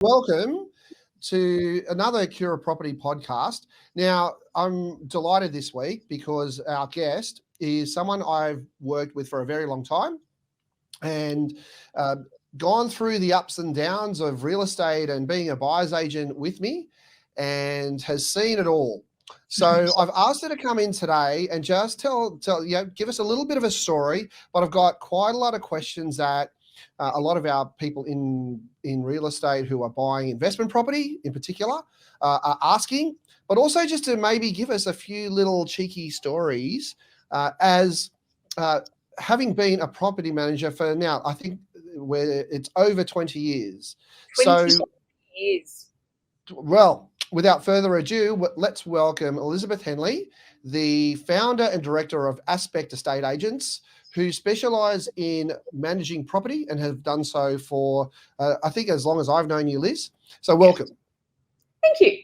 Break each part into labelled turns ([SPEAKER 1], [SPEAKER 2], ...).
[SPEAKER 1] Welcome to another Cura Property Podcast. Now, I'm delighted this week because our guest is someone I've worked with for a very long time and gone through the ups and downs of real estate and being a buyer's agent with me and has seen it all. So I've asked her to come in today and just give us a little bit of a story, but I've got quite a lot of questions that a lot of our people in real estate who are buying investment property in particular are asking, but also just to maybe give us a few little cheeky stories as having been a property manager for now, I think where it's over 20 years.
[SPEAKER 2] 20 years.
[SPEAKER 1] Well, without further ado, let's welcome Elizabeth Henley, the founder and director of Aspect Estate Agents, who specialise in managing property and have done so for, I think, as long as I've known you, Liz. So welcome.
[SPEAKER 2] Thank you.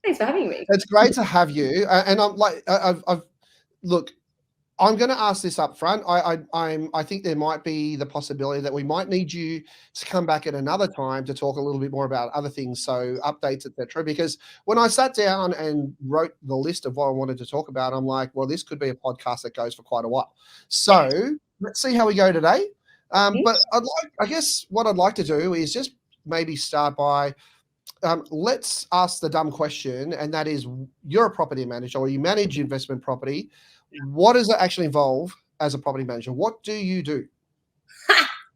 [SPEAKER 2] Thanks for having me.
[SPEAKER 1] It's great to have you. And I'm like, look, I'm going to ask this up front. I think there might be the possibility that we might need you to come back at another time to talk a little bit more about other things, so updates, etc. Because when I sat down and wrote the list of what I wanted to talk about, I'm like, well, this could be a podcast that goes for quite a while. So let's see how we go today. But I guess what I'd like to do is just maybe start by let's ask the dumb question, and that is, you're a property manager or you manage investment property. What does it actually involve as a property manager? What do you do?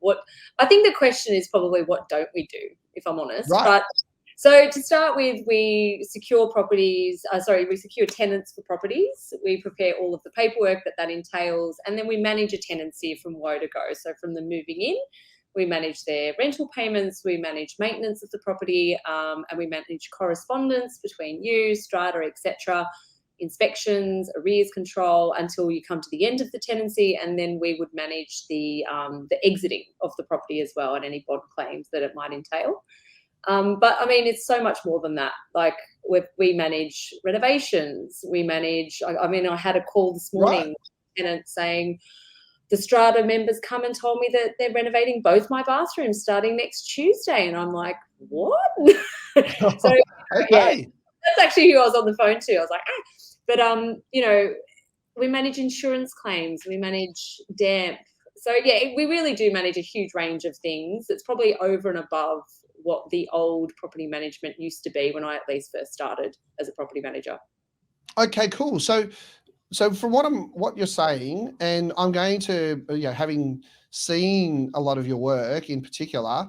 [SPEAKER 2] I think the question is probably what don't we do, if I'm honest.
[SPEAKER 1] Right.
[SPEAKER 2] But so to start with, we secure we secure tenants for properties. We prepare all of the paperwork that entails, and then we manage a tenancy from woe to go. So from the moving in, we manage their rental payments, we manage maintenance of the property, and we manage correspondence between you, strata, etc., inspections, arrears control, until you come to the end of the tenancy, and then we would manage the exiting of the property as well, and any bond claims that it might entail. But I mean, it's so much more than that. Like we manage renovations, we manage. I had a call this morning, tenant saying the strata members come and told me that they're renovating both my bathrooms starting next Tuesday, and I'm like, what? So
[SPEAKER 1] okay.
[SPEAKER 2] That's actually who I was on the phone to. I was like, But, we manage insurance claims, we manage damp. So, we really do manage a huge range of things. It's probably over and above what the old property management used to be when I at least first started as a property manager.
[SPEAKER 1] Okay, cool. So from what you're saying, and I'm going to, having seen a lot of your work in particular,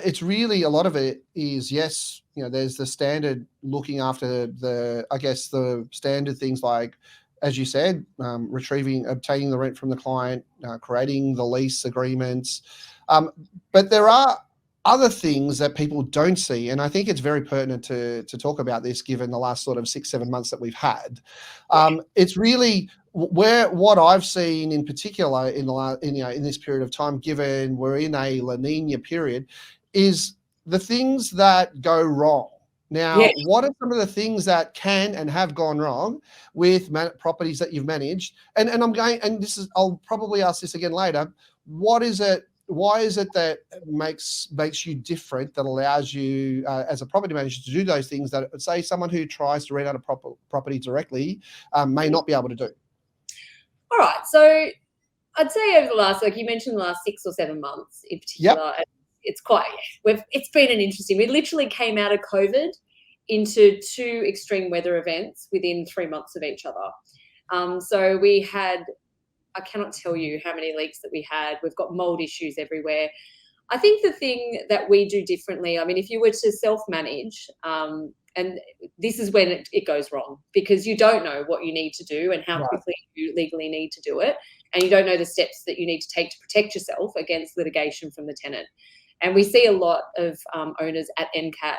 [SPEAKER 1] it's really a lot of it is, yes, there's the standard looking after the standard things like, as you said, obtaining the rent from the client, creating the lease agreements. But there are other things that people don't see, and I think it's very pertinent to talk about this given the last sort of 6-7 months that we've had. It's really what I've seen in particular in this period of time, given we're in a La Nina period, is the things that go wrong. Now, What are some of the things that can and have gone wrong with properties that you've managed? And I'll probably ask this again later. What is it? Why is it that makes you different, that allows you as a property manager to do those things that, say, someone who tries to rent out a property directly may not be able to do?
[SPEAKER 2] All right. So I'd say over the last, like you mentioned, the last 6 or 7 months in particular, it's been an interesting. We literally came out of COVID into 2 extreme weather events within 3 months of each other. So we had, I cannot tell you how many leaks that we had. We've got mold issues everywhere. I think the thing that we do differently, I mean, if you were to self-manage, and this is when it goes wrong, because you don't know what you need to do and how quickly you legally need to do it, and you don't know the steps that you need to take to protect yourself against litigation from the tenant. And we see a lot of owners at NCAT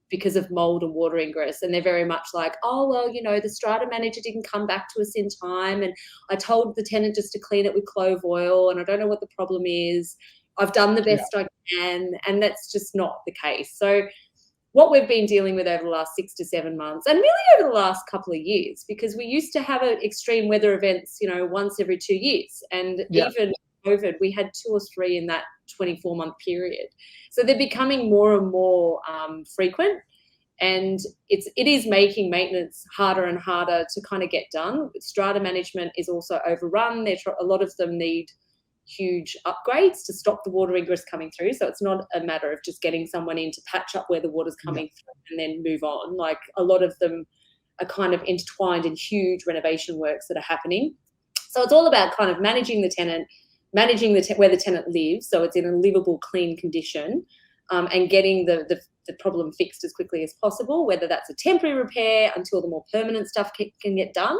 [SPEAKER 2] because of mold and water ingress, and they're very much like, oh, well, the strata manager didn't come back to us in time, and I told the tenant just to clean it with clove oil, and I don't know what the problem is. I've done the best I can, and that's just not the case. So what we've been dealing with over the last 6 to 7 months, and really over the last couple of years, because we used to have extreme weather events, once every 2 years, and even COVID, we had 2 or 3 in that 24-month period. So they're becoming more and more frequent, and it is making maintenance harder and harder to kind of get done. Strata management is also overrun. A lot of them need huge upgrades to stop the water ingress coming through. So it's not a matter of just getting someone in to patch up where the water's coming through and then move on. Like, a lot of them are kind of intertwined in huge renovation works that are happening. So it's all about kind of managing the tenant, managing where the tenant lives, so it's in a livable, clean condition, and getting the problem fixed as quickly as possible, whether that's a temporary repair until the more permanent stuff can get done,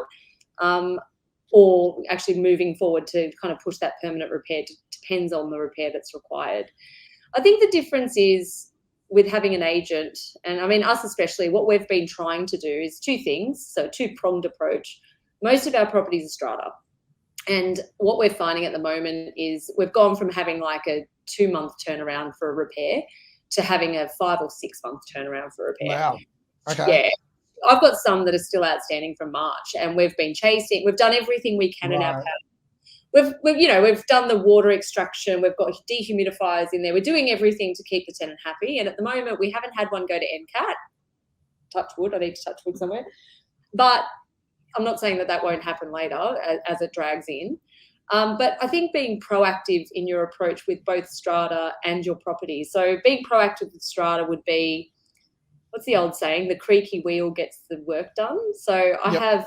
[SPEAKER 2] or actually moving forward to kind of push that permanent repair. Depends on the repair that's required. I think the difference is with having an agent, and I mean us especially, what we've been trying to do is two things, so two-pronged approach. Most of our properties are strata. And what we're finding at the moment is we've gone from having like a 2-month turnaround for a repair to having a 5 or 6 month turnaround for a repair.
[SPEAKER 1] Wow. Okay.
[SPEAKER 2] Yeah. I've got some that are still outstanding from March, and we've been chasing. We've done everything we can in our power. We've done the water extraction. We've got dehumidifiers in there. We're doing everything to keep the tenant happy. And at the moment, we haven't had one go to NCAT. Touch wood. I need to touch wood somewhere. But I'm not saying that won't happen later as it drags in. But I think being proactive in your approach with both strata and your property. So being proactive with strata would be, what's the old saying? The creaky wheel gets the work done. So I have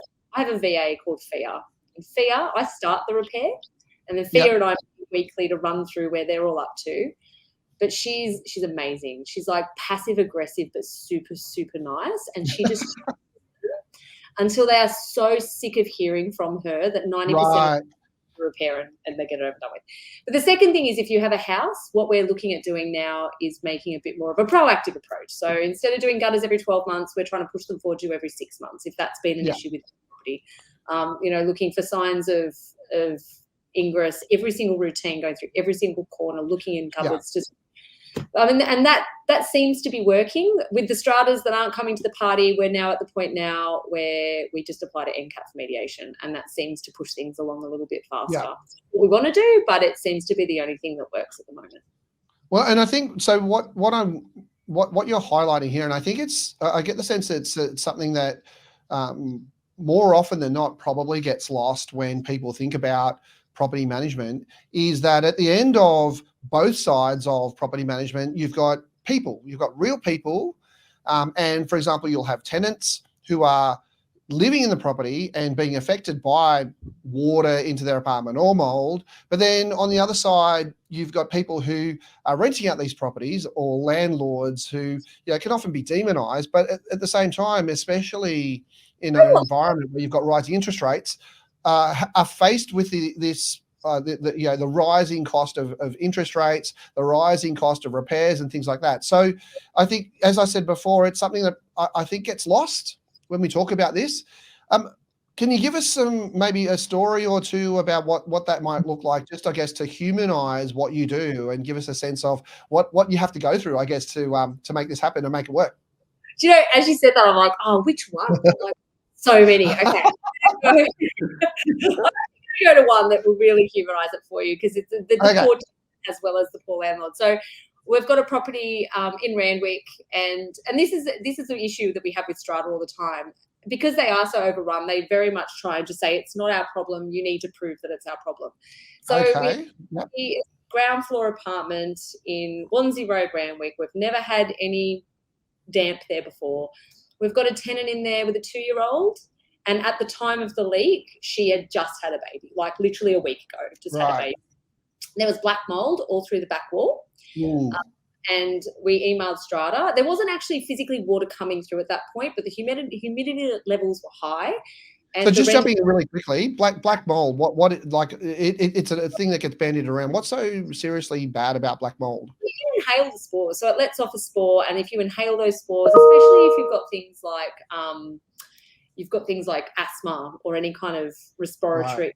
[SPEAKER 2] a VA called Fia. In Fia, I start the repair, and then Fia and I meet weekly to run through where they're all up to. But she's amazing. She's like passive aggressive, but super, super nice. And she just until they are so sick of hearing from her that 90% repair and they get it over done with. But the second thing is, if you have a house, what we're looking at doing now is making a bit more of a proactive approach. So instead of doing gutters every 12 months, we're trying to push them forward to every 6 months, if that's been an issue with the property. Looking for signs of ingress, every single routine, going through every single corner, looking in cupboards. And that seems to be working. With the stratas that aren't coming to the party, we're now at the point now where we just apply to NCAT for mediation, and that seems to push things along a little bit faster. Yeah. What we want to do, but it seems to be the only thing that works at the moment.
[SPEAKER 1] Well, and I think so. What you're highlighting here, and I think I get the sense that it's something that more often than not probably gets lost when people think about property management, is that at the end of both sides of property management, you've got people, you've got real people. And for example, you'll have tenants who are living in the property and being affected by water into their apartment or mold. But then on the other side, you've got people who are renting out these properties, or landlords who can often be demonized. But at the same time, especially in an environment where you've got rising interest rates, are faced with the rising cost of interest rates, the rising cost of repairs and things like that. So I think, as I said before, it's something that I think gets lost when we talk about this. Can you give us maybe a story or two about what that might look like, just I guess to humanize what you do and give us a sense of what you have to go through, I guess, to make this happen and make it work?
[SPEAKER 2] Do you know, as you said that, I'm like, oh, which one? Like, so many. Okay. I'm going to go to one that will really humanize it for you, because it's the poor tenant as well as the poor landlord. So we've got a property in Randwick, and this is the issue that we have with strata all the time. Because they are so overrun, they very much try and just say, it's not our problem, you need to prove that it's our problem. So we ground floor apartment in Wannsee Road, Randwick. We've never had any damp there before. We've got a tenant in there with a 2-year-old, and at the time of the leak, she had just had a baby, like literally a week ago, had a baby. There was black mold all through the back wall. And we emailed strata. There wasn't actually physically water coming through at that point, but the humidity levels were high. And
[SPEAKER 1] so just jumping in really quickly, black mold, it's a thing that gets bandied around. What's so seriously bad about black mold?
[SPEAKER 2] You inhale the spores, so it lets off a spore, and if you inhale those spores, especially if you've got things like asthma or any kind of respiration.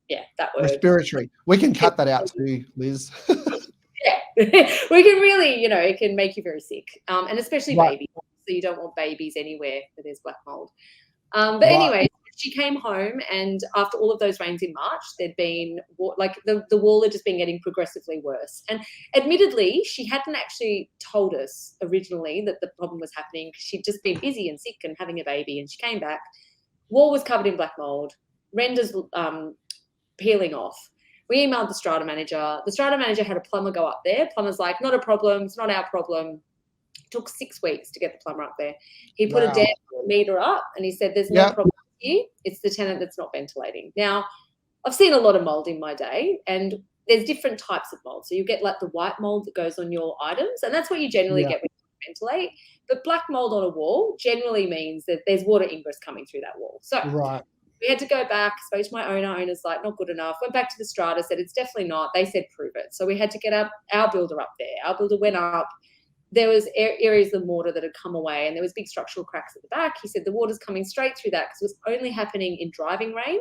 [SPEAKER 2] Yeah, that word.
[SPEAKER 1] Respiratory. We can cut that out too, Liz.
[SPEAKER 2] Yeah, we can really, it can make you very sick, and especially babies. So you don't want babies anywhere where there's black mold. But anyway, she came home, and after all of those rains in March, there'd been like the wall had just been getting progressively worse. And admittedly, she hadn't actually told us originally that the problem was happening. She'd just been busy and sick and having a baby, and she came back. Wall was covered in black mold, renders peeling off. We emailed the strata manager. The strata manager had a plumber go up there. Plumber's like, not a problem. It's not our problem. It took 6 weeks to get the plumber up there. He put a damn meter up, and he said, there's no problem here. It's the tenant that's not ventilating. Now, I've seen a lot of mold in my day, and there's different types of mold. So you get like the white mold that goes on your items, and that's what you generally get when you ventilate. But black mold on a wall generally means that there's water ingress coming through that wall. So we had to go back, spoke to my owner. Owner's like, not good enough. Went back to the strata, said it's definitely not. They said, prove it. So we had to get our builder up there. Our builder went up. There was areas of mortar that had come away, and there was big structural cracks at the back. He said the water's coming straight through that because it was only happening in driving rain.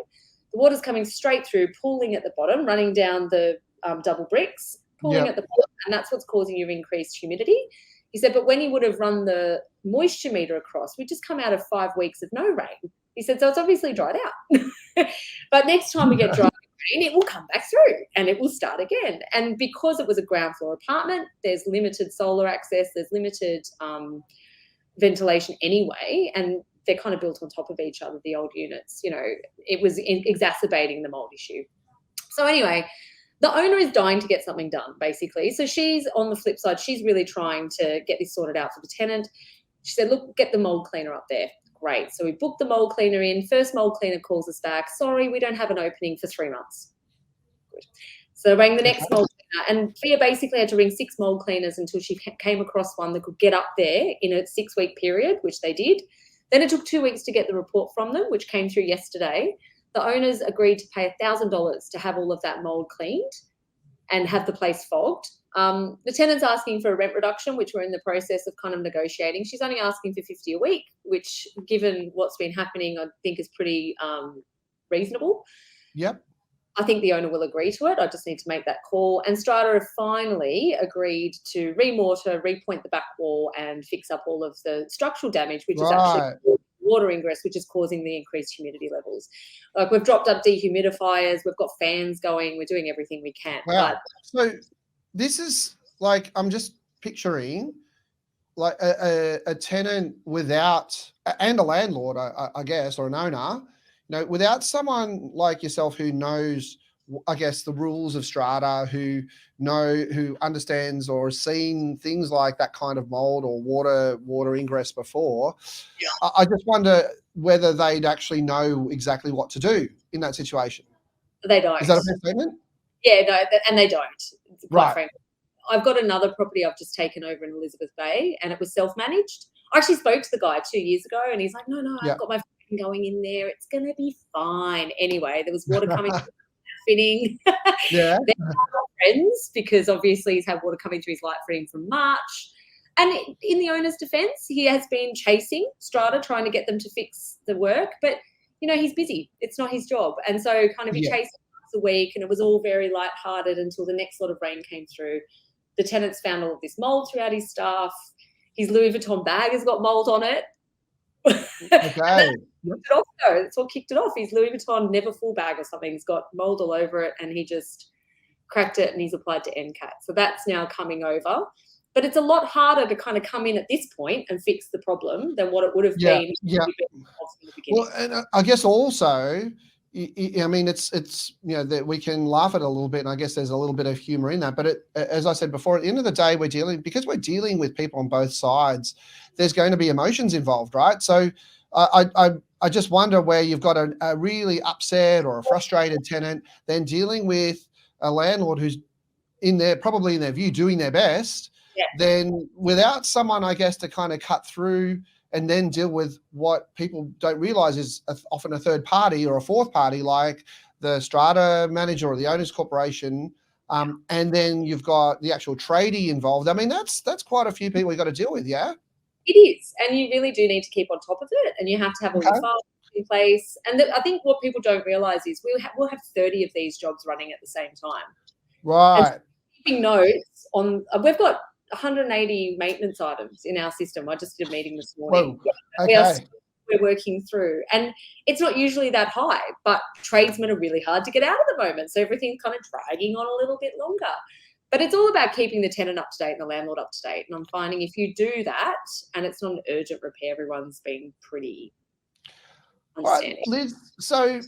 [SPEAKER 2] The water's coming straight through, pooling at the bottom, running down the double bricks, pooling at the bottom, and that's what's causing your increased humidity. He said, but when he would have run the moisture meter across, we'd just come out of 5 weeks of no rain. He said, so it's obviously dried out. But next time we get dry rain, it will come back through and it will start again. And because it was a ground floor apartment, there's limited solar access, there's limited ventilation anyway, and they're kind of built on top of each other, the old units. You know, it was exacerbating the mold issue. So anyway, the owner is dying to get something done, basically. So she's, on the flip side, she's really trying to get this sorted out for the tenant. She said, look, get the mold cleaner up there. Great. So we booked the mold cleaner in. First mold cleaner calls us back. Sorry, we don't have an opening for 3 months. Good. So I rang the next mold cleaner, and Fia basically had to ring 6 mold cleaners until she came across one that could get up there in a 6-week period, which they did. Then it took 2 weeks to get the report from them, which came through yesterday. The owners agreed to pay $1,000 to have all of that mold cleaned and have the place fogged. The tenant's asking for a rent reduction, which we're in the process of kind of negotiating. She's only asking for $50 a week, which, given what's been happening, I think is pretty reasonable.
[SPEAKER 1] Yep.
[SPEAKER 2] I think the owner will agree to it. I just need to make that call. And Strata have finally agreed to remortar, repoint the back wall, and fix up all of the structural damage, which is actually water ingress, which is causing the increased humidity levels. Like, we've dropped up dehumidifiers, we've got fans going, we're doing everything we can.
[SPEAKER 1] Wow. So this is like, I'm just picturing like a tenant without, and a landlord, I guess, or an owner, you know, without someone like yourself who knows, I guess, the rules of strata, who understands or has seen things like that kind of mold or water ingress before. Yeah. I just wonder whether they'd actually know exactly what to do in that situation.
[SPEAKER 2] They don't.
[SPEAKER 1] Is that a fair statement?
[SPEAKER 2] Yeah, no, and they don't.
[SPEAKER 1] Right.
[SPEAKER 2] Frankly. I've got another property I've just taken over in Elizabeth Bay, and it was self-managed. I actually spoke to the guy 2 years ago, and he's like, no, I've got my going in there. It's going to be fine. Anyway, there was water coming through the fitting.
[SPEAKER 1] Yeah.
[SPEAKER 2] They're not friends because obviously he's had water coming through his light fitting from March. And in the owner's defence, he has been chasing Strata, trying to get them to fix the work. But, you know, he's busy. It's not his job. And so kind of he chased once a week, and it was all very lighthearted until the next lot of rain came through. The tenants found all of this mould throughout his stuff. His Louis Vuitton bag has got mould on it.
[SPEAKER 1] Okay.
[SPEAKER 2] That's what kicked it off. His Louis Vuitton never full bag or something's got mold all over it, and he just cracked it and he's applied to NCAT. So that's now coming over. But it's a lot harder to kind of come in at this point and fix the problem than what it would have been.
[SPEAKER 1] Yeah. Well, and I guess also, I mean, it's you know, that we can laugh at it a little bit, and I guess there's a little bit of humor in that. But as I said before, at the end of the day, we're dealing with people on both sides. There's going to be emotions involved, right? So I just wonder where you've got a really upset or a frustrated tenant, then dealing with a landlord who's probably in their view doing their best. Yeah. Then without someone, I guess, to kind of cut through and then deal with what people don't realise is often a third party or a fourth party, like the strata manager or the owners corporation, and then you've got the actual tradie involved. I mean, that's quite a few people you've got to deal with, yeah?
[SPEAKER 2] It is, and you really do need to keep on top of it, and you have to have all the files in place. And I think what people don't realise is we'll have 30 of these jobs running at the same time.
[SPEAKER 1] Right.
[SPEAKER 2] And keeping notes on, we've got 180 maintenance items in our system. I just did a meeting this morning.
[SPEAKER 1] Whoa. Okay.
[SPEAKER 2] we're working through. And it's not usually that high, but tradesmen are really hard to get out at the moment. So everything's kind of dragging on a little bit longer. But it's all about keeping the tenant up to date and the landlord up to date. And I'm finding if you do that and it's not an urgent repair, everyone's been pretty understanding.
[SPEAKER 1] All right, Liz, so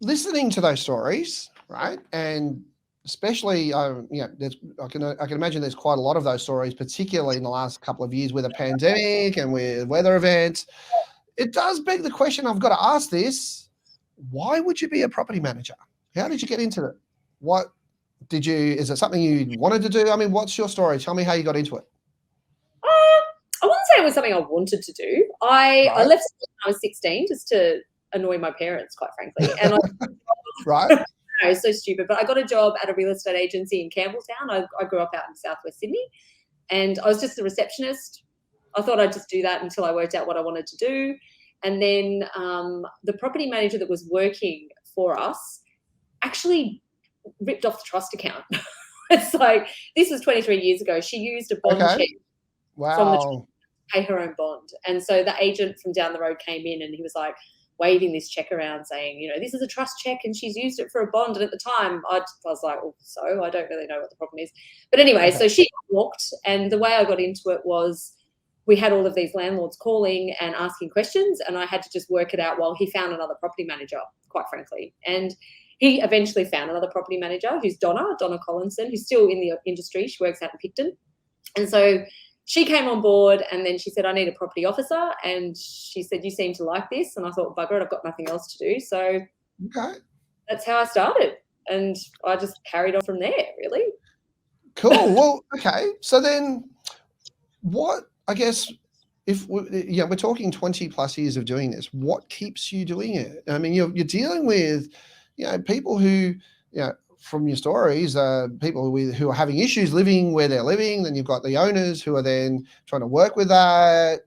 [SPEAKER 1] listening to those stories, right, and especially, I can imagine there's quite a lot of those stories, particularly in the last couple of years with a pandemic and with weather events. It does beg the question, I've got to ask this, why would you be a property manager? How did you get into it? Is it something you wanted to do? I mean, what's your story? Tell me how you got into it.
[SPEAKER 2] I wouldn't say it was something I wanted to do. I left school when I was 16 just to annoy my parents, quite frankly. And
[SPEAKER 1] Right.
[SPEAKER 2] I was so stupid, but I got a job at a real estate agency in Campbelltown. I grew up out in southwest Sydney, and I was just a receptionist. I thought I'd just do that until I worked out what I wanted to do. And then the property manager that was working for us actually ripped off the trust account. It's like, this was 23 years ago. She used a bond check from the trust to pay her own bond. And so the agent from down the road came in and he was like waving this check around saying, this is a trust check and she's used it for a bond. And at the time I was like, so I don't really know what the problem is. But anyway, so she walked, and the way I got into it was we had all of these landlords calling and asking questions, and I had to just work it out while he found another property manager, quite frankly. And he eventually found another property manager who's Donna Collinson, who's still in the industry. She works out in Picton. And so she came on board, and then she said, I need a property officer. And she said, you seem to like this. And I thought, bugger it, I've got nothing else to do. So that's how I started. And I just carried on from there, really.
[SPEAKER 1] Cool. Well, okay. So then I guess, if we're talking 20 plus years of doing this, what keeps you doing it? I mean, you're dealing with, people who, from your stories, people who are having issues living where they're living. Then you've got the owners who are then trying to work with that.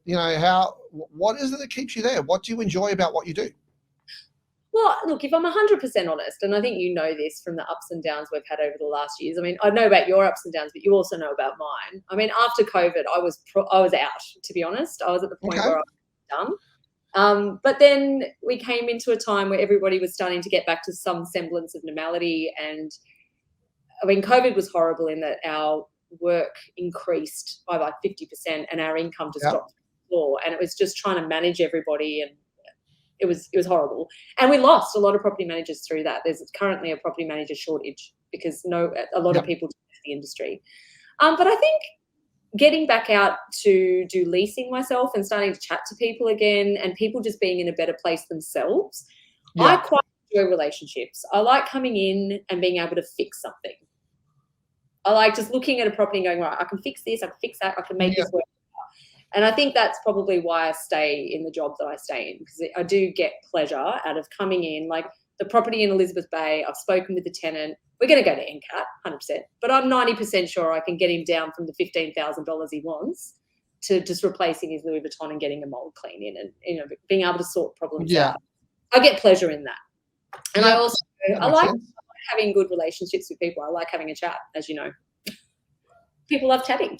[SPEAKER 1] What is it that keeps you there? What do you enjoy about what you do?
[SPEAKER 2] Well, look, if I'm 100% honest, and I think you know this from the ups and downs we've had over the last years. I mean, I know about your ups and downs, but you also know about mine. I mean, after COVID, I was out, to be honest. I was at the point where I was done. But then we came into a time where everybody was starting to get back to some semblance of normality. And I mean, COVID was horrible in that our work increased by like 50% and our income just dropped to the floor. And it was just trying to manage everybody, and it was horrible. And we lost a lot of property managers through that. There's currently a property manager shortage because a lot of people left the industry. But I think getting back out to do leasing myself and starting to chat to people again, and people just being in a better place themselves, I quite enjoy relationships. I like coming in and being able to fix something. I like just looking at a property and going, right, I can fix this, I can fix that, I can make this work. And I think that's probably why I stay in the job that I stay in, because I do get pleasure out of coming in. Like the property in Elizabeth Bay, I've spoken with the tenant. We're going to go to NCAT, 100%. But I'm 90% sure I can get him down from the $15,000 he wants to just replacing his Louis Vuitton and getting a mold clean in, and being able to sort problems out. I get pleasure in that. And I also like having good relationships with people. I like having a chat, as you know. People love chatting.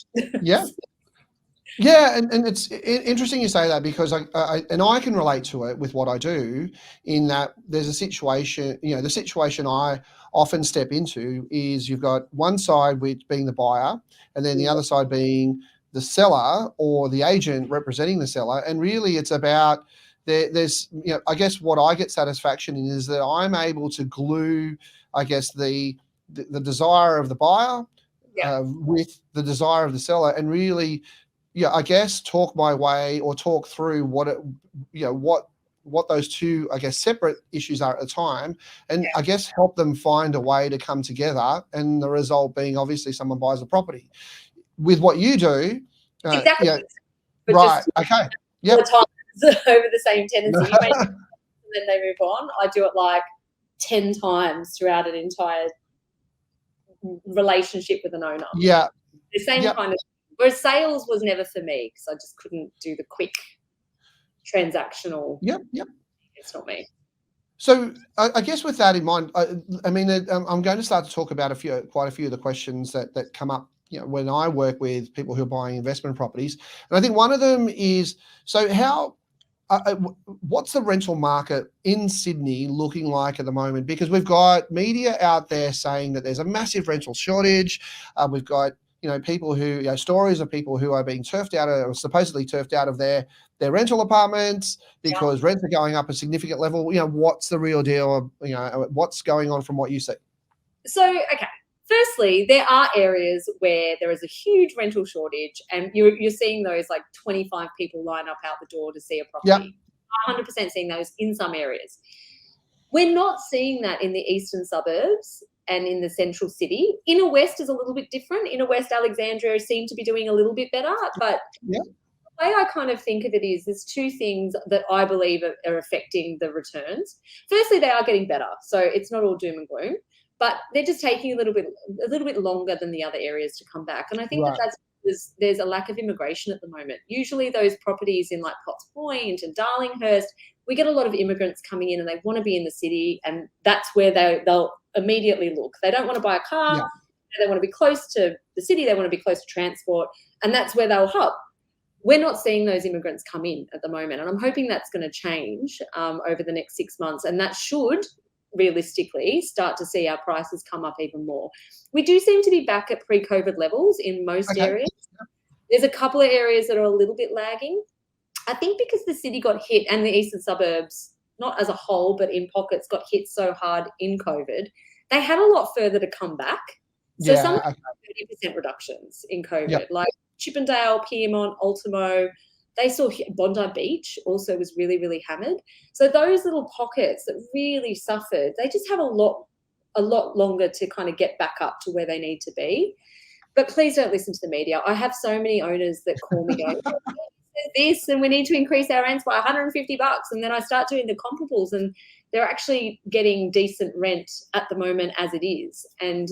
[SPEAKER 1] Yeah, and it's interesting you say that, because I can relate to it with what I do, in that there's a situation, the situation I often step into is you've got one side which being the buyer, and then the other side being the seller or the agent representing the seller. And really it's about there's I guess what I get satisfaction in is that I'm able to glue, I guess, the desire of the buyer with the desire of the seller, and really I guess talk my way or talk through what those two, I guess, separate issues are at the time, and I guess help them find a way to come together, and the result being obviously someone buys the property. With what you do,
[SPEAKER 2] exactly.
[SPEAKER 1] Right. Okay.
[SPEAKER 2] Yep. Over the same tenancy, and then they move on. I do it like 10 times throughout an entire relationship with an owner.
[SPEAKER 1] Yeah.
[SPEAKER 2] The same kind of. Whereas sales was never for me, because I just couldn't do the quick transactional.
[SPEAKER 1] Yep.
[SPEAKER 2] It's not me.
[SPEAKER 1] So I guess with that in mind, I mean, I'm going to start to talk about quite a few of the questions that come up, when I work with people who are buying investment properties. And I think one of them is, so how, what's the rental market in Sydney looking like at the moment? Because we've got media out there saying that there's a massive rental shortage. We've got people who stories of people who are being turfed out of, or supposedly turfed out of their rental apartments because rents are going up a significant level. What's the real deal? What's going on from what you see?
[SPEAKER 2] So, okay. Firstly, there are areas where there is a huge rental shortage, and you're seeing those like 25 people line up out the door to see a property. Yep. 100% seeing those in some areas. We're not seeing that in the eastern suburbs and in the central city. Inner West is a little bit different. Inner West Alexandria seem to be doing a little bit better, but the way I kind of think of it is there's two things that I believe are affecting the returns. Firstly, they are getting better, so it's not all doom and gloom. But they're just taking a little bit longer than the other areas to come back. And I think that's because there's a lack of immigration at the moment. Usually those properties in like Potts Point and Darlinghurst, we get a lot of immigrants coming in and they want to be in the city, and that's where they'll immediately look. They don't want to buy a car. They want to be close to the city. They want to be close to transport, and that's where they'll hub. We're not seeing those immigrants come in at the moment, and I'm hoping that's going to change over the next 6 months, and that should realistically start to see our prices come up even more. We do seem to be back at pre-COVID levels in most areas. There's a couple of areas that are a little bit lagging. I think because the city got hit, and the eastern suburbs, not as a whole, but in pockets, got hit so hard in COVID, they had a lot further to come back. So some 30% reductions in COVID, like Chippendale, Pyrmont, Ultimo. They saw Bondi Beach also was really, really hammered. So those little pockets that really suffered, they just have a lot longer to kind of get back up to where they need to be. But please don't listen to the media. I have so many owners that call me going, this, and we need to increase our rents by $150. And then I start doing the comparables, and they're actually getting decent rent at the moment as it is. And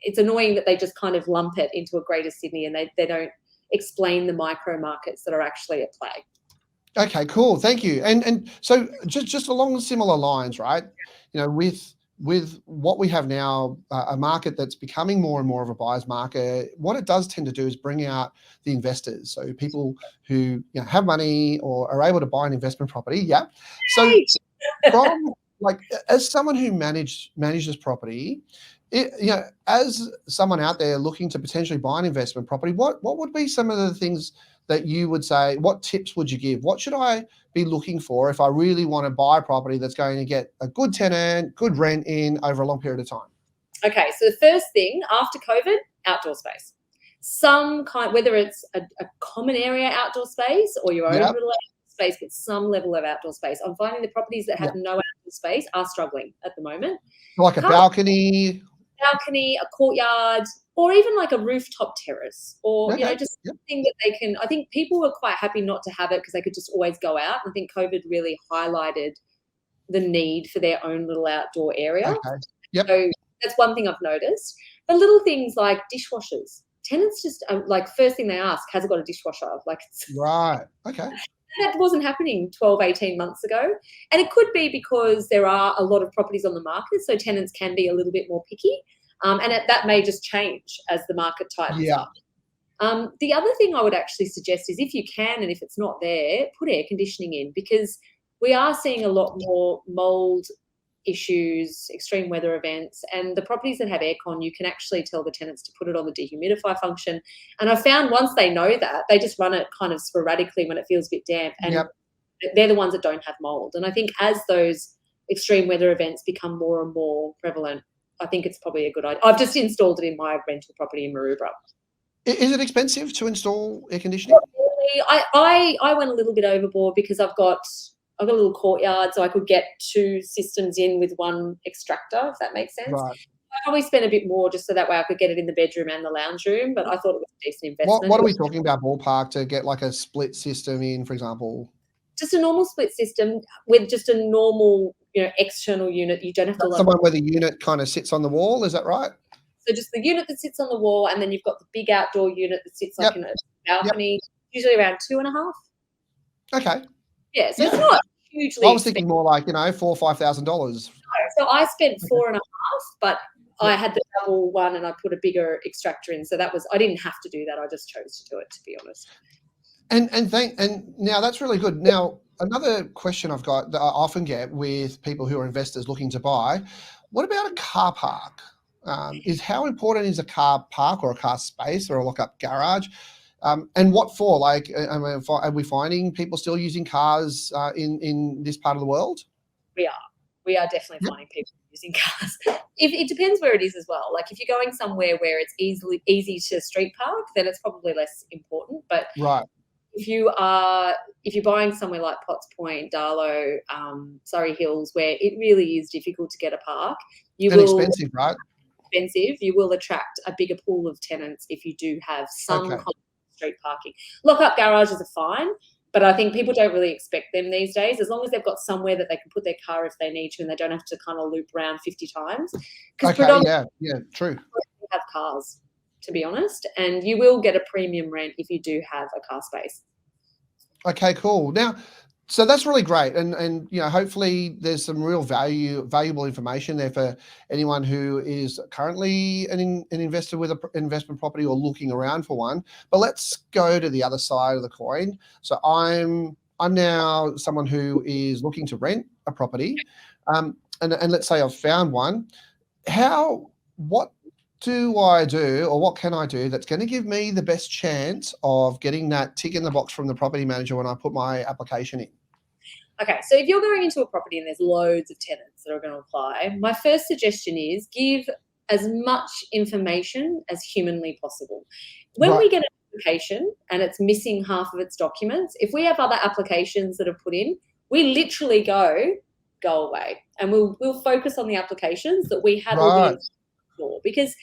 [SPEAKER 2] it's annoying that they just kind of lump it into a Greater Sydney, and they don't explain the micro markets that are actually at play.
[SPEAKER 1] Okay, cool. Thank you. And so just along similar lines, right? With what we have now, a market that's becoming more and more of a buyer's market, what it does tend to do is bring out the investors. So people who have money or are able to buy an investment property. Yeah. So from as someone who manages property, as someone out there looking to potentially buy an investment property, what would be some of the things that you would say? What tips would you give? What should I be looking for if I really want to buy a property that's going to get a good tenant, good rent in over a long period of time?
[SPEAKER 2] Okay, so the first thing after COVID, outdoor space. Some kind, whether it's a common area outdoor space or your own little outdoor space, but some level of outdoor space. I'm finding the properties that have no outdoor space are struggling at the moment.
[SPEAKER 1] Like a balcony,
[SPEAKER 2] a courtyard, or even like a rooftop terrace, or just something that they can. I think people were quite happy not to have it because they could just always go out. I think COVID really highlighted the need for their own little outdoor area. So that's one thing I've noticed. But little things like dishwashers. Tenants just first thing they ask, has it got a dishwasher?
[SPEAKER 1] Right. Okay.
[SPEAKER 2] That wasn't happening 12, 18 months ago. And it could be because there are a lot of properties on the market, so tenants can be a little bit more picky. And that may just change as the market tightens up. The other thing I would actually suggest is if you can, and if it's not there, put air conditioning in, because we are seeing a lot more mold issues, extreme weather events, and the properties that have aircon, you can actually tell the tenants to put it on the dehumidify function. And I found once they know that, they just run it kind of sporadically when it feels a bit damp, and they're the ones that don't have mold. And I think as those extreme weather events become more and more prevalent, I think it's probably a good idea. I've just installed it in my rental property in Maroubra.
[SPEAKER 1] Is it expensive to install air conditioning?
[SPEAKER 2] Really. I went a little bit overboard because I've got a little courtyard, so I could get 2 systems in with 1 extractor, if that makes sense.
[SPEAKER 1] Right.
[SPEAKER 2] I probably spent a bit more just so that way I could get it in the bedroom and the lounge room, but I thought it was a decent investment.
[SPEAKER 1] What are we talking about ballpark to get like a split system in, for example?
[SPEAKER 2] Just a normal split system with just a normal, external unit. You don't have to
[SPEAKER 1] someone where the unit kind of sits on the wall, is that right?
[SPEAKER 2] So just the unit that sits on the wall, and then you've got the big outdoor unit that sits like in a balcony, usually around 2.5.
[SPEAKER 1] Okay.
[SPEAKER 2] Yeah, so it's not hugely.
[SPEAKER 1] I was thinking more like $4,000 or $5,000.
[SPEAKER 2] So I spent 4.5, but I had the double one and I put a bigger extractor in. So I didn't have to do that. I just chose to do it, to be honest.
[SPEAKER 1] And now that's really good. Now, another question I've got that I often get with people who are investors looking to buy, what about a car park? Is how important is a car park or a car space or a lock-up garage? And what for? Like, are we finding people still using cars in this part of the world?
[SPEAKER 2] We are definitely finding people using cars. It depends where it is as well. Like if you're going somewhere where it's easy to street park, then it's probably less important. But
[SPEAKER 1] right.
[SPEAKER 2] If you're buying somewhere like Potts Point, Darlow, Surrey Hills, where it really is difficult to get a park,
[SPEAKER 1] expensive, right?
[SPEAKER 2] Expensive. You will attract a bigger pool of tenants if you do have some kind of street parking. Lock-up garages are fine, but I think people don't really expect them these days. As long as they've got somewhere that they can put their car if they need to, and they don't have to kind of loop around 50 times.
[SPEAKER 1] True.
[SPEAKER 2] Have cars, to be honest, and you will get a premium rent if you do have a car space.
[SPEAKER 1] Okay, cool. Now, so that's really great, and hopefully there's some real valuable information there for anyone who is currently an investor with an investment property or looking around for one. But let's go to the other side of the coin. So I'm now someone who is looking to rent a property, and let's say I've found one. What do I do, or what can I do that's going to give me the best chance of getting that tick in the box from the property manager when I put my application in?
[SPEAKER 2] Okay, so if you're going into a property and there's loads of tenants that are going to apply, my first suggestion is give as much information as humanly possible. When we get an application and it's missing half of its documents, if we have other applications that are put in, we literally go away, and we'll focus on the applications that we had all the information for, because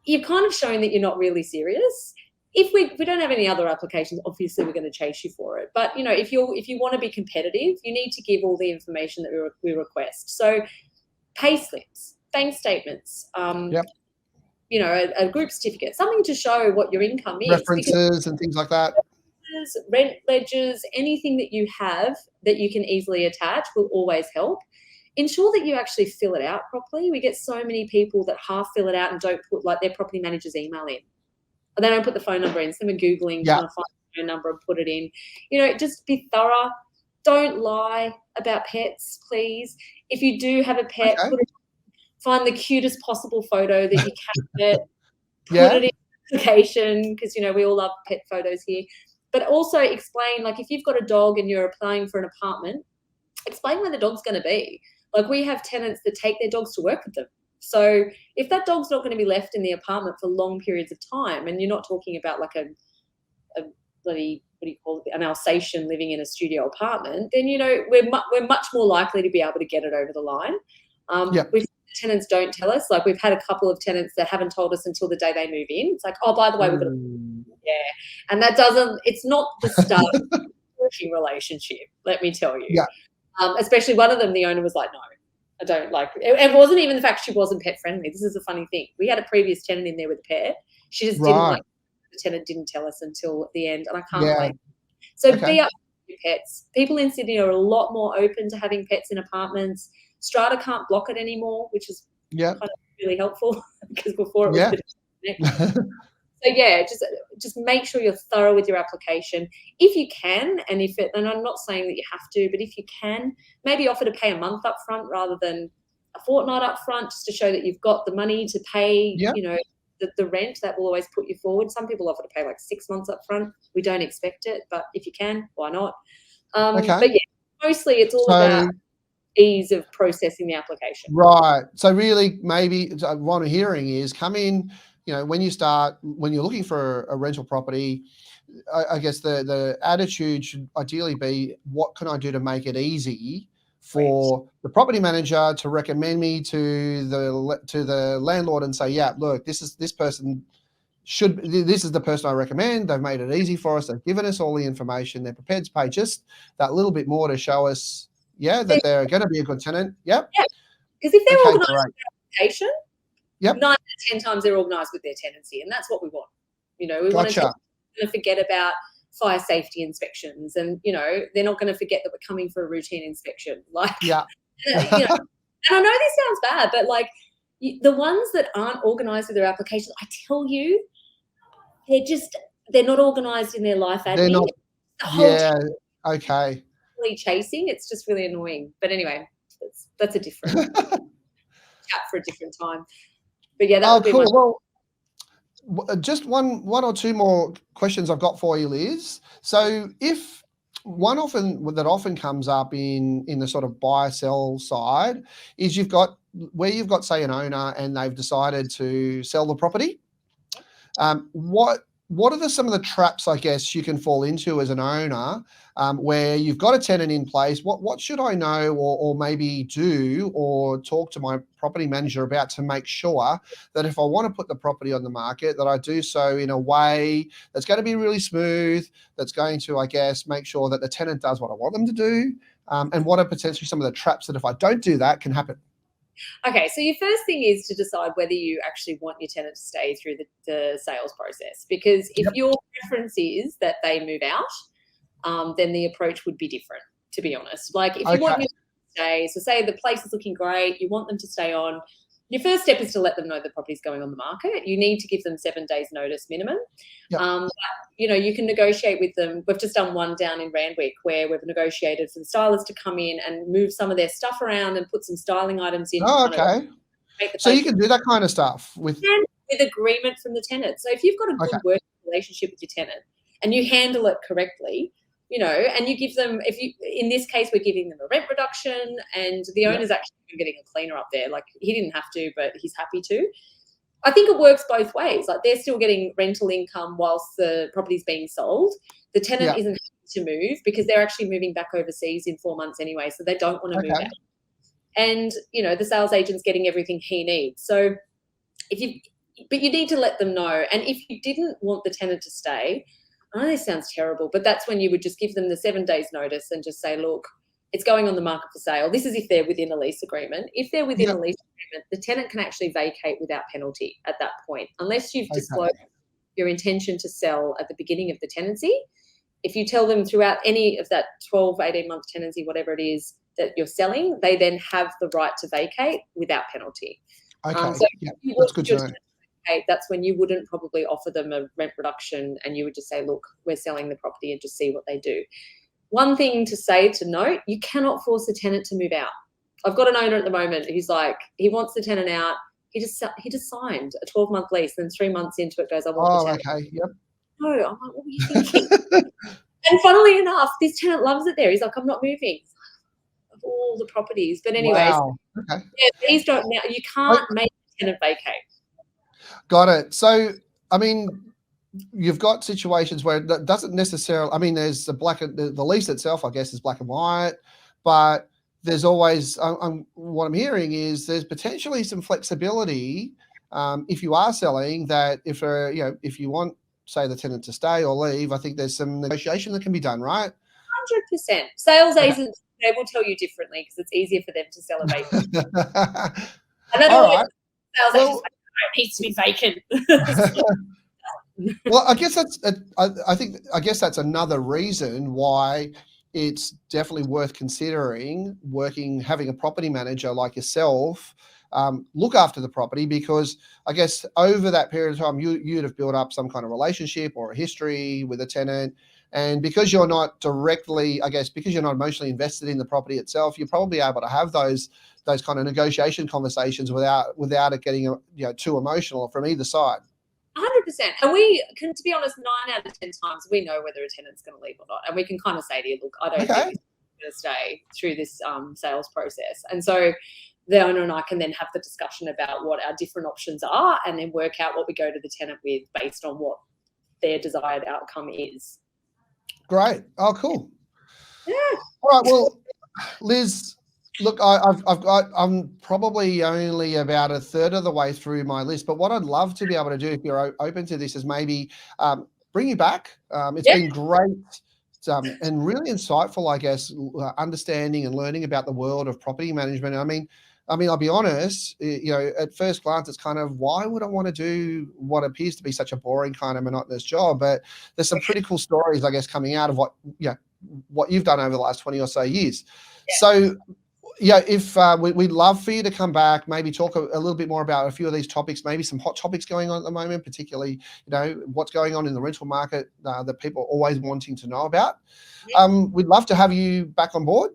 [SPEAKER 2] you've kind of shown that you're not really serious. If we don't have any other applications, obviously we're going to chase you for it. But if you want to be competitive, you need to give all the information that we request. So, pay slips, bank statements, a group certificate, something to show what your income is.
[SPEAKER 1] References and things like that.
[SPEAKER 2] Rent ledgers, anything that you have that you can easily attach will always help. Ensure that you actually fill it out properly. We get so many people that half fill it out and don't put like their property manager's email in. Or they don't put the phone number in. Some are Googling, trying to find the phone number and put it in. Just be thorough. Don't lie about pets, please. If you do have a pet, find the cutest possible photo that you can of it. Put it in the application, because, we all love pet photos here. But also explain, like if you've got a dog and you're applying for an apartment, explain where the dog's going to be. Like we have tenants that take their dogs to work with them. So if that dog's not going to be left in the apartment for long periods of time, and you're not talking about like a bloody, what do you call it, an Alsatian living in a studio apartment, then, we're much more likely to be able to get it over the line. Tenants don't tell us. Like we've had a couple of tenants that haven't told us until the day they move in. It's like, oh, by the way, we've got and it's not the start of a working relationship, let me tell you.
[SPEAKER 1] Yeah.
[SPEAKER 2] Especially one of them, the owner was like, no, I don't like it. It wasn't even the fact she wasn't pet friendly. This is a funny thing. We had a previous tenant in there with a pet. She just didn't like it. The tenant didn't tell us until the end, and I can't blame. So be up with your pets. People in Sydney are a lot more open to having pets in apartments. Strata can't block it anymore, which is kind of really helpful, because before it was a bit of So just make sure you're thorough with your application. If you can, and I'm not saying that you have to, but if you can, maybe offer to pay a month up front rather than a fortnight up front, just to show that you've got the money to pay, the rent. That will always put you forward. Some people offer to pay like 6 months up front. We don't expect it, but if you can, why not? But mostly it's all about ease of processing the application.
[SPEAKER 1] Right. So really, maybe what I'm hearing is come in, when you're looking for a rental property, I guess the attitude should ideally be, what can I do to make it easy for the property manager to recommend me to the landlord and say, yeah, look, this is the person I recommend. They've made it easy for us. They've given us all the information. They're prepared to pay just that little bit more to show us, that they're going to be a good tenant. Yep.
[SPEAKER 2] Yeah. Because if they're organised with their application, 9 out of 10 times they're organised with their tenancy, and that's what we want. We want to forget about fire safety inspections, and they're not going to forget that we're coming for a routine inspection. Like, and I know this sounds bad, but like the ones that aren't organised with their applications, I tell you, they're not organised in their life admin. The whole
[SPEAKER 1] Yeah. Okay.
[SPEAKER 2] really chasing. It's just really annoying. But anyway, that's a different chat for a different time. But yeah, that would be
[SPEAKER 1] cool.
[SPEAKER 2] my.
[SPEAKER 1] Well, just one or two more questions I've got for you, Liz. So if one that often comes up in the sort of buy sell side is you've got say an owner and they've decided to sell the property. What are some of the traps, I guess, you can fall into as an owner where you've got a tenant in place? What should I know or maybe do or talk to my property manager about to make sure that if I want to put the property on the market, that I do so in a way that's going to be really smooth, that's going to, I guess, make sure that the tenant does what I want them to do? And what are potentially some of the traps that if I don't do that can happen?
[SPEAKER 2] Okay, so your first thing is to decide whether you actually want your tenant to stay through the sales process. Because if your preference is that they move out, then the approach would be different, to be honest. Like if you want your tenant to stay, so say the place is looking great, you want them to stay on, your first step is to let them know the property's going on the market. You need to give them 7 days notice minimum. But, you can negotiate with them. We've just done one down in Randwick where we've negotiated for the stylist to come in and move some of their stuff around and put some styling items in.
[SPEAKER 1] Oh, okay. So you can do that kind of stuff with
[SPEAKER 2] agreement from the tenant. So if you've got a good working relationship with your tenant and you handle it correctly, and you give them, in this case, we're giving them a rent reduction and the owner's actually getting a cleaner up there. Like he didn't have to, but he's happy to. I think it works both ways. Like they're still getting rental income whilst the property's being sold. The tenant isn't happy to move because they're actually moving back overseas in 4 months anyway. So they don't want to move out. And, the sales agent's getting everything he needs. So but you need to let them know. And if you didn't want the tenant to stay, I know this sounds terrible, but that's when you would just give them the 7 days notice and just say, look, it's going on the market for sale. This is if they're within a lease agreement. If they're within a lease agreement, the tenant can actually vacate without penalty at that point, unless you've disclosed your intention to sell at the beginning of the tenancy. If you tell them throughout any of that 12, 18-month tenancy, whatever it is that you're selling, they then have the right to vacate without penalty.
[SPEAKER 1] Okay,
[SPEAKER 2] so
[SPEAKER 1] that's good to know.
[SPEAKER 2] That's when you wouldn't probably offer them a rent reduction and you would just say, look, we're selling the property and just see what they do. One thing to note, you cannot force a tenant to move out. I've got an owner at the moment who's like, he wants the tenant out. He just signed a 12-month lease, and 3 months into it goes, I want the tenant.
[SPEAKER 1] Okay, yep.
[SPEAKER 2] No, I'm like, what were you thinking? And funnily enough, this tenant loves it there. He's like, I'm not moving. Of all the properties. But anyways, these don't now. You can't make the tenant vacate.
[SPEAKER 1] Got it. So, I mean, you've got situations where that doesn't necessarily, there's the lease itself, I guess, is black and white, but there's always, what I'm hearing is there's potentially some flexibility if you are selling that if you want, say, the tenant to stay or leave, I think there's some negotiation that can be done, right?
[SPEAKER 2] 100%. Sales agents, they will tell you differently because it's easier for them to sell a vacant. Sales agents it needs to be vacant.
[SPEAKER 1] Well, I guess that's another reason why it's definitely worth considering having a property manager like yourself look after the property, because I guess over that period of time you'd have built up some kind of relationship or a history with a tenant, and because you're not directly, because you're not emotionally invested in the property itself, you're probably able to have those kind of negotiation conversations without it getting too emotional from either side.
[SPEAKER 2] 100%. And we can, to be honest, 9 out of 10 times we know whether a tenant's going to leave or not, and we can kind of say to you, look, I don't think he's going to stay through this sales process. And so the owner and I can then have the discussion about what our different options are, and then work out what we go to the tenant with based on what their desired outcome is.
[SPEAKER 1] Great. Oh, cool.
[SPEAKER 2] Yeah.
[SPEAKER 1] All right. Well, Liz, look, I'm probably only about a third of the way through my list, but what I'd love to be able to do, if you're open to this, is maybe bring you back. It's been great and really insightful, I guess, understanding and learning about the world of property management. I mean, I'll be honest, at first glance, it's kind of, why would I want to do what appears to be such a boring kind of monotonous job? But there's some pretty cool stories, I guess, coming out of what you've done over the last 20 or so years. Yeah. So yeah, if we'd love for you to come back, maybe talk a little bit more about a few of these topics, maybe some hot topics going on at the moment, particularly, what's going on in the rental market that people are always wanting to know about.
[SPEAKER 2] Yeah.
[SPEAKER 1] We'd love to have you back on board.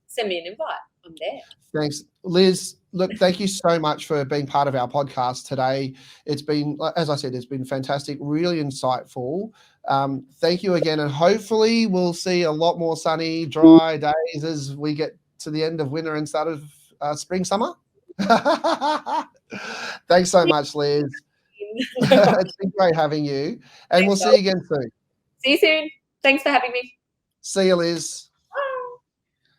[SPEAKER 2] Send me an invite. I'm there.
[SPEAKER 1] Thanks, Liz. Look, thank you so much for being part of our podcast today. It's been, as I said, it's been fantastic, really insightful. Thank you again, and hopefully we'll see a lot more sunny, dry days as we get to the end of winter and start of spring, summer. Thanks so much, Liz. It's been great having you, and we'll see you again soon.
[SPEAKER 2] See you soon. Thanks for having me.
[SPEAKER 1] See you, Liz.